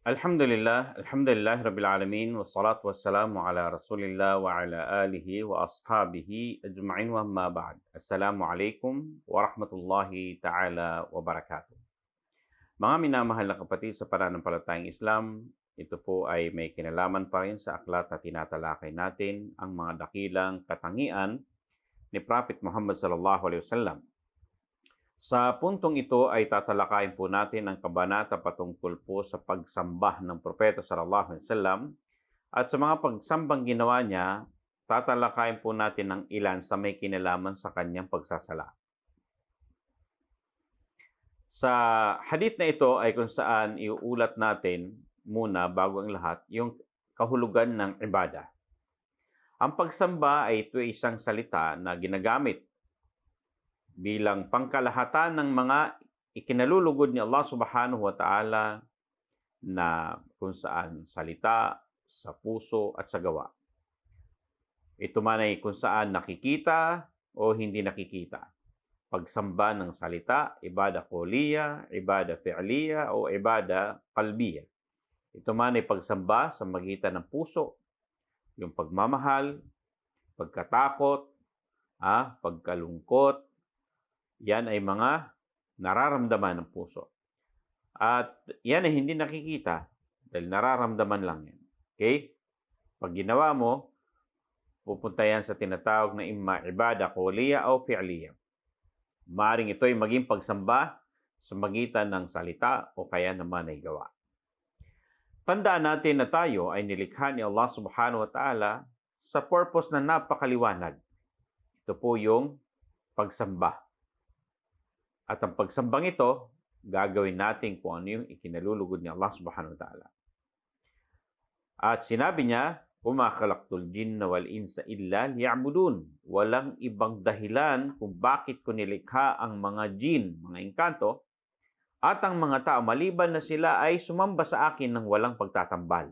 Alhamdulillah Rabbil Alamin, wassalatu wassalamu ala Rasulillah wa ala alihi wa ashabihi ajma'in wa amma ba'd. Assalamualaikum warahmatullahi ta'ala wabarakatuh. Mga minamahal na kapatid sa pananampalatayang Islam, ito po ay may kinalaman pa rin sa aklat na tinatalakay natin ang mga dakilang katangian ni Prophet Muhammad sallallahu alaihi wasallam. Sa puntong ito ay tatalakayin po natin ang kabanata patungkol po sa pagsamba ng Propeta sallallahu alaihi wasallam at sa mga pagsambang ginawa niya, tatalakayin po natin ang ilan sa may kinalaman sa kanyang pagsasala. Sa hadith na ito ay kung saan iuulat natin muna bago ang lahat yung kahulugan ng ibada. Ang pagsamba ay ito ay isang salita na ginagamit bilang pangkalahatan ng mga ikinalulugod ni Allah subhanahu wa ta'ala na kung saan salita, sa puso at sa gawa. Ito man ay kung saan nakikita o hindi nakikita. Pagsamba ng salita, ibada qawliya, ibada fi'liya o ibada qalbiya. Ito man ay pagsamba sa magitan ng puso, yung pagmamahal, pagkatakot, pagkalungkot. Yan ay mga nararamdaman ng puso. At yan ay hindi nakikita dahil nararamdaman lang yan. Okay? Pag ginawa mo, pupunta yan sa tinatawag na imma ibada qawliya o fi'liya. Maaring ito ay maging pagsamba sa magitan ng salita o kaya naman ay gawa. Tandaan natin na tayo ay nilikha ni Allah subhanahu wa ta'ala sa purpose na napakaliwanag. Ito po yung pagsamba. At ang pagsambang ito, gagawin natin kung ano yung ikinalulugod ni Allah subhanahu wa ta'ala. At sinabi niya, "Wama khalaqtul jinna wal insa illa liya'budun." Walang ibang dahilan kung bakit ko nilikha ang mga jin, mga engkanto, at ang mga tao maliban na sila ay sumamba sa akin ng walang pagtatambal.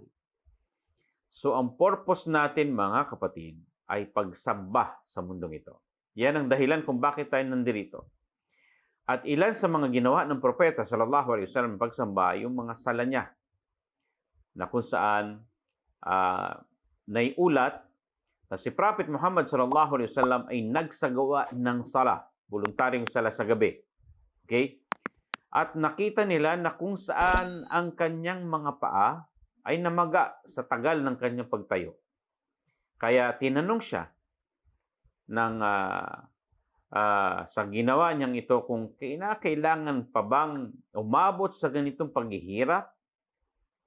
So ang purpose natin mga kapatid ay pagsamba sa mundong ito. Yan ang dahilan kung bakit tayo nandirito. At ilan sa mga ginawa ng propeta sallallahu alaihi wasallam pagsamba yung mga sala niya na kung saan naiulat na si Prophet Muhammad sallallahu alaihi wasallam ay nagsagawa ng sala, voluntaryong sala sa gabi. Okay? At nakita nila na kung saan ang kanyang mga paa ay namaga sa tagal ng kanyang pagtayo. Kaya tinanong siya ng sa ginawa niyang ito kung kailangan pa bang umabot sa ganitong paghihirap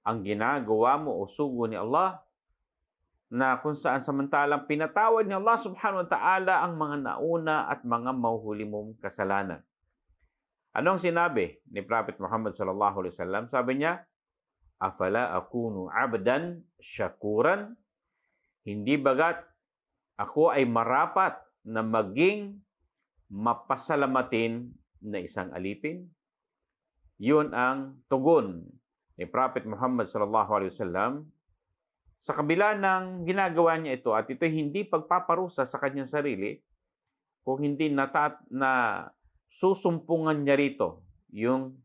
ang ginagawa mo o sugo ni Allah na kung saan samantalang pinatawad ni Allah subhanahu wa ta'ala ang mga nauna at mga mahuhuli mong kasalanan. Anong sinabi ni Prophet Muhammad sallallahu alaihi wasallam? Sabi niya, "Afala akunu abdan syakuran?" Hindi bagat ako ay marapat na maging mapasalamatin na isang alipin? Yun ang tugon ni Prophet Muhammad sallallahu alaihi wasallam sa kabila ng ginagawa niya ito at ito hindi pagpaparusa sa kanyang sarili kung hindi na susumpungan niya rito yung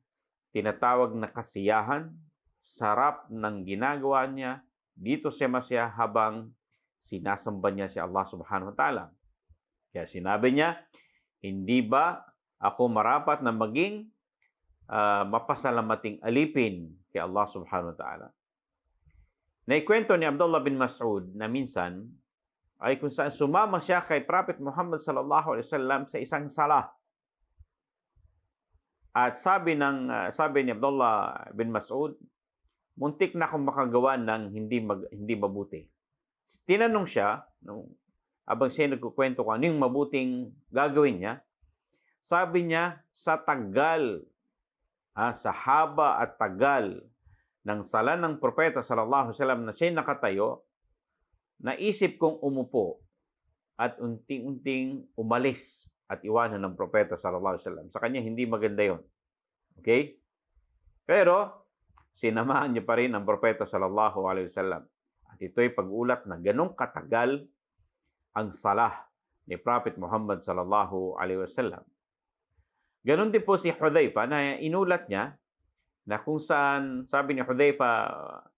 tinatawag na kasiyahan, sarap ng ginagawa niya dito sa masya habang sinasamba niya si Allah subhanahu wa ta'ala. Kaya sinabi niya, hindi ba ako marapat na maging mapasalamating alipin kay Allah subhanahu wa ta'ala? Naikwento ni Abdullah bin Mas'ud na minsan ay kung saan sumama siya kay Prophet Muhammad sallallahu alaihi wasallam sa isang sala. At sabi ni Abdullah bin Mas'ud, muntik na akong makagawa ng hindi mabuti. Tinanong siya habang siya nagkukwento kung ano yung mabuting gagawin niya, sabi niya, sa haba at tagal ng sala ng propeta sallallahu alaihi wasallam na siya nakatayo, naisip kong umupo at unting-unting umalis at iwanan ng propeta sallallahu alaihi wasallam. Sa kanya, hindi maganda yon. Okay? Pero, sinamahan niya pa rin ang propeta sallallahu alaihi wasallam. At ito'y pag-ulat na ganong katagal ang salah ni Prophet Muhammad sallallahu alaihi wasallam. Ganon din po si Hudhaifa na inulat niya na kung saan sabi ni Hudhayfa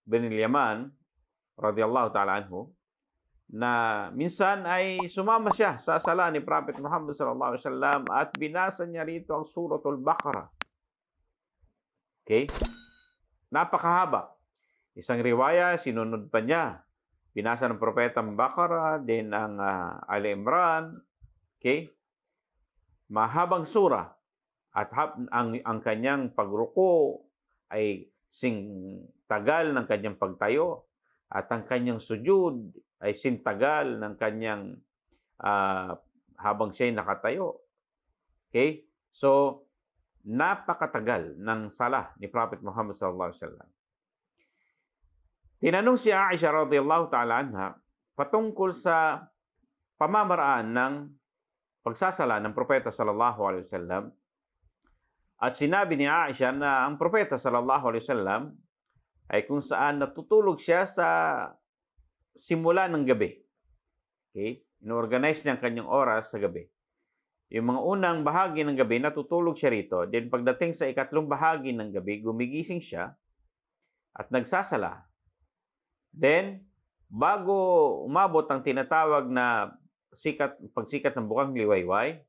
bin al-Yaman radiyallahu ta'ala anhu na minsan ay sumama siya sa sala ni Prophet Muhammad sallallahu alaihi wasallam at binasa niya rito ang Suratul Baqarah. Okay? Napakahaba. Isang riwaya, sinunod pa niya. Binasa ng propeta ang Baqarah, din ang Ali Imran. Okay? Mahabang sura. At ang kanyang pagruko ay tagal ng kanyang pagtayo. At ang kanyang sujud ay sintagal ng kanyang habang siya'y nakatayo. Okay? So, napakatagal ng sala ni Prophet Muhammad sallallahu alaihi wasallam. Tinanong si Aisha radhiyallahu ta'ala anha patungkol sa pamamaraan ng pagsasala ng propeta sallallahu alaihi wasallam. At sinabi ni Aisha na ang propeta sallallahu alaihi wasallam ay kung saan natutulog siya sa simula ng gabi. Okay? Inorganize niya ang kanyang oras sa gabi. Yung mga unang bahagi ng gabi, natutulog siya rito. Then pagdating sa ikatlong bahagi ng gabi, gumigising siya at nagsasala. Then, bago umabot ang tinatawag na pagsikat ng bukang liwayway,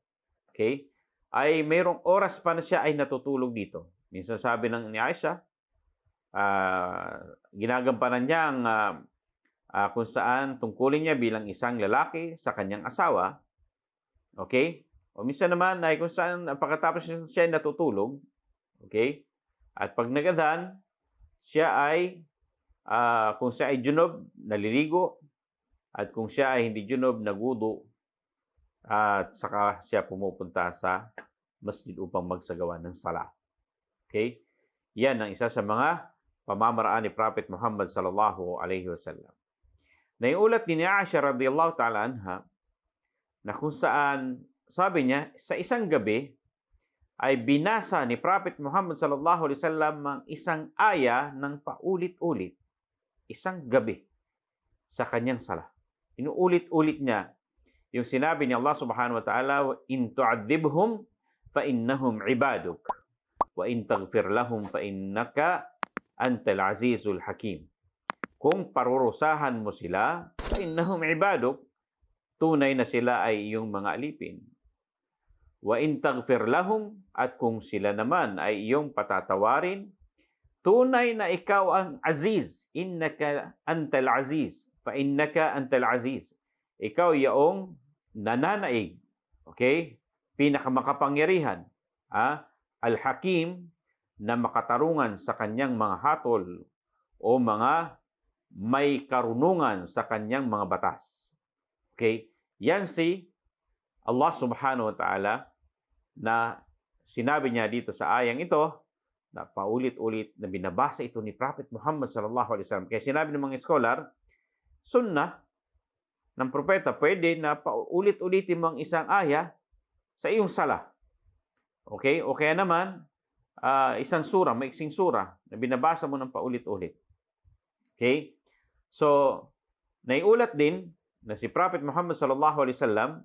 okay, ay mayroong oras pa na siya ay natutulog dito. Minsan sabi ng ni Aisha, ginagampanan niya ang kung saan tungkulin niya bilang isang lalaki sa kanyang asawa. Okay? O minsan naman ay kung saan pagkatapos siya ay natutulog. Okay? At pag nagadhan, siya ay kung siya ay junub, naliligo. At kung siya ay hindi junub, nagudo. At saka siya pumupunta sa masjid upang magsagawa ng sala. Okay? Yan ang isa sa mga pamamaraan ni Prophet Muhammad sallallahu alaihi wasallam. Naiulat din ni Aisha radhiyallahu ta'ala anha na kung saan sabi niya sa isang gabi ay binasa ni Prophet Muhammad sallallahu alaihi wasallam ang isang aya ng paulit-ulit isang gabi sa kanyang sala. Inuulit-ulit niya yung sinabi ni Allah subhanahu wa ta'ala, in tu'adzibhum fa innahum ibaduk wa in taghfir lahum fa innaka antal azizul hakim. Kung parurusahan mo sila, fa innahum ibaduk, tunay na sila ay iyong mga alipin. Wa in taghfir lahum, at kung sila naman ay iyong patatawarin, tunay na ikaw ang aziz, innaka antal aziz, fa innaka antal aziz. Ikaw yaong nananaig, okay? Pinakamakapangyarihan, al-hakim, na makatarungan sa kanyang mga hatol o mga may karunungan sa kanyang mga batas. Okay? Yan si Allah subhanahu wa ta'ala na sinabi niya dito sa ayang ito na paulit-ulit na binabasa ito ni Prophet Muhammad sallallahu alaihi wasallam. Kaya sinabi ng mga scholar, sunnah ng propeta, pwede na paulit-ulitin mo ang isang aya sa iyong sala. Okay? O kaya naman, isang sura, maiksing sura na binabasa mo ng paulit-ulit. Okay? So, naiulat din na si Prophet Muhammad sallallahu alaihi wasallam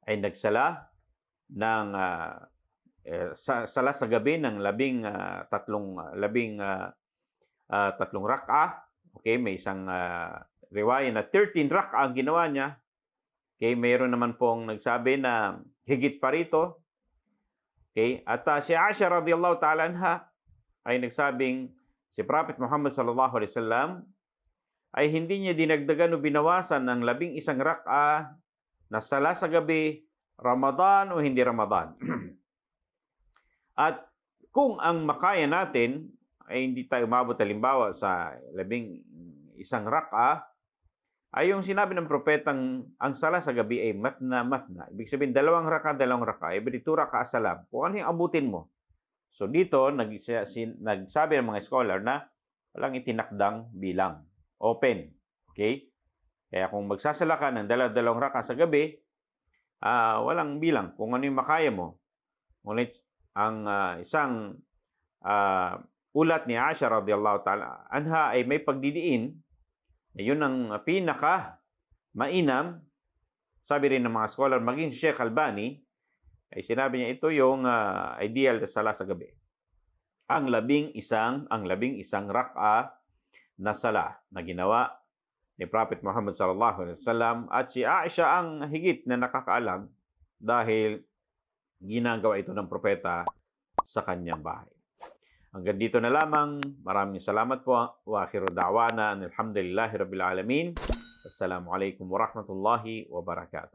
ay nagsala ng sala sa gabi ng tatlong rak'ah. Okay, may isang riwaya na 13 rak'ah ang ginawa niya. Okay, mayroon naman pong nagsabi na higit pa rito. Okay, at si Aisha radhiyallahu ta'ala anha ay nagsabing si Prophet Muhammad sallallahu alaihi wasallam ay hindi niya dinagdagan o binawasan ng 11 rak'ah na sala sa gabi, Ramadan o hindi Ramadan. At kung ang makaya natin ay hindi tayo umabot halimbawa sa 11 rak'ah, ay yung sinabi ng propetang ang sala sa gabi ay matna. Ibig sabihin, 2 rak'ah, every 2 rak'ah salam. Kung ano yung abutin mo. So dito, nagsabi ng mga scholar na walang itinakdang bilang. Open. Okay? Kaya kung magsasala ka ng 2 rak'ah sa gabi, walang bilang. Kung ano yung makaya mo. Ngunit ang isang ulat ni Aisha radhiyallahu ta'ala anha ay may pagdidiin na yun ang pinaka mainam. Sabi rin ng mga scholar, maging si Sheikh Albani, ay sinabi niya ito yung ideal na sala sa gabi. ang labing isang rak'a na sala na ginawa ni Prophet Muhammad sallallahu alaihi wasallam, at si Aisha ang higit na nakakaalam dahil ginagawa ito ng propeta sa kanyang bahay. Hanggang dito na lamang. Maraming salamat po. Wa akhiru da'wana alhamdulillahi rabbil alamin. Assalamualaikum warahmatullahi wabarakatuh.